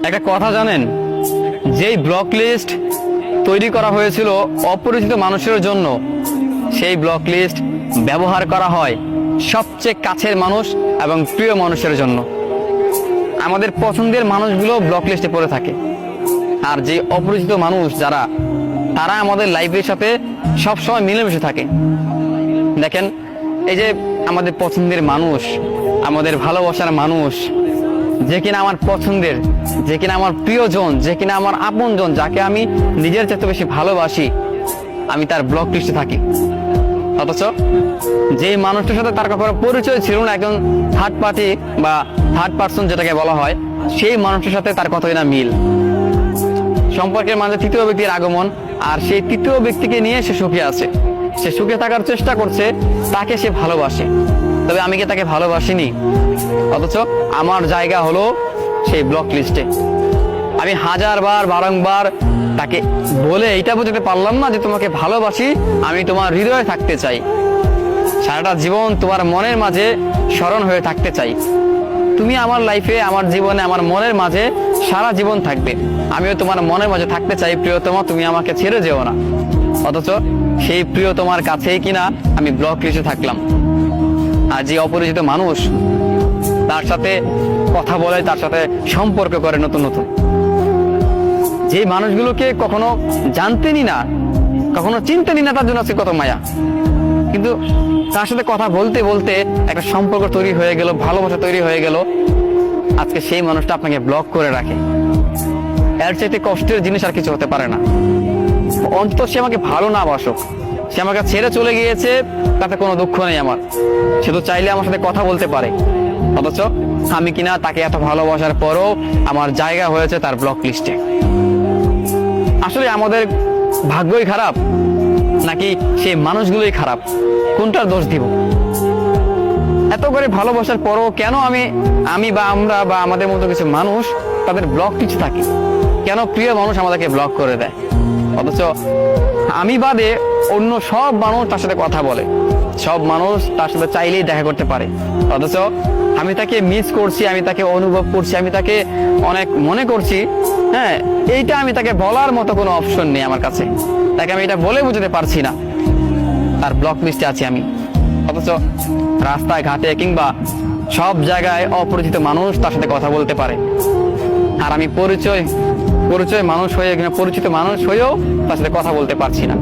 একটা কথা জানেন, যেই ব্লক লিস্ট তৈরি করা হয়েছিল অপরিচিত মানুষের জন্য, সেই ব্লক লিস্ট ব্যবহার করা হয় সবচেয়ে কাছের মানুষ এবং প্রিয় মানুষের জন্য। আমাদের পছন্দের মানুষগুলো ব্লক লিস্টে পড়ে থাকে, আর যে অপরিচিত মানুষ যারা, তারা আমাদের লাইফের সাথে সবসময় মিলেমিশে থাকে। দেখেন, এই যে আমাদের পছন্দের মানুষ, আমাদের ভালোবাসার মানুষ, যে কিনা আমার পছন্দের, যে কিনা আমার প্রিয়জন, যে কিনা আমার আপনজন, যাকে আমি নিজের চেয়ে বেশি ভালোবাসি, আমি তার ব্লক লিস্টে থাকি। অথচ যে মানুষটার সাথে তার কখনো পরিচয় ছিল না, একজন থার্ড পার্টি বা থার্ড পার্সন যেটাকে বলা হয়, সেই মানুষটার সাথে তার কতই না মিল। সম্পর্কের মাঝে তৃতীয় ব্যক্তির আগমন, আর সেই তৃতীয় ব্যক্তিকে নিয়ে সে সুখে আছে, সে সুখে থাকার চেষ্টা করছে, তাকে সে ভালোবাসে। তবে আমি কি তাকে ভালোবাসিনি? অথচ আমার জায়গা হলো সেই ব্লক লিস্টে। আমি হাজারবার বারংবার তাকে বলে এইটা বোঝাতে পারলাম না যে তোমাকে ভালোবাসি, আমি তোমার হৃদয়ে থাকতে চাই, সারাটা জীবন তোমার মনের মাঝে স্মরণ হয়ে থাকতে চাই। তুমি আমার লাইফে, আমার জীবনে, আমার মনের মাঝে সারা জীবন থাকবে, আমিও তোমার মনের মাঝে থাকতে চাই প্রিয়তমা, তুমি আমাকে ছেড়ে যেও না। অথচ সেই প্রিয়তমার কাছেই কিনা আমি ব্লক লিস্টে থাকলাম। আর যে অপরিচিত মানুষ, তার সাথে কথা বলে, তার সাথে সম্পর্ক করে নতুন নতুন, যে মানুষগুলোকে কখনো জানতেনই না, কখনো চিনতেনই না, তার জন্য আজকে কত মায়া। কিন্তু তার সাথে কথা বলতে বলতে একটা সম্পর্ক তৈরি হয়ে গেল, ভালোবাসা তৈরি হয়ে গেল, আজকে সেই মানুষটা আপনাকে ব্লক করে রাখে। এর চাইতে কষ্টের জিনিস আর কিছু হতে পারে না। অন্তত সে আমাকে ভালো না বাসুক, সে আমাকে ছেড়ে চলে গিয়েছে, তাতে কোনো দুঃখ নেই আমার, সে তো চাইলে আমার সাথে কথা বলতে পারে। অথচ আমি কিনা তাকে এত ভালোবাসার পরও আমার জায়গা হয়েছে তার ব্লক লিস্টে। আসলে আমাদের ভাগ্যই খারাপ, নাকি সেই মানুষগুলোই খারাপ? কোনটার দোষ দিব? এত করে ভালোবাসার পরও কেন আমি বা আমরা বা আমাদের মতো কিছু মানুষ তাদের ব্লক লিস্টে থাকি? কেন প্রিয় মানুষ আমাদেরকে ব্লক করে দেয়? অথচ আমি বাদে অন্য সব মানুষ তার সাথে কথা বলে, সব মানুষ তার সাথে চাইলেই দেখা করতে পারে। অথচ আমি তাকে মিস করছি, আমি তাকে অনুভব করছি, আমি তাকে অনেক মনে করছি, হ্যাঁ, এইটা আমি তাকে বলার মতো কোনো অপশন নেই আমার কাছে, তাকে আমি এটা বলে বুঝতে পারছি না, তার ব্লক লিস্টে আছি আমি। অথচ রাস্তায় ঘাটে কিংবা সব জায়গায় অপরিচিত মানুষ তার সাথে কথা বলতে পারে, আর আমি পরিচয় মানুষ হয়ে, পরিচিত মানুষ হয়েও তার সাথে কথা বলতে পারছি না।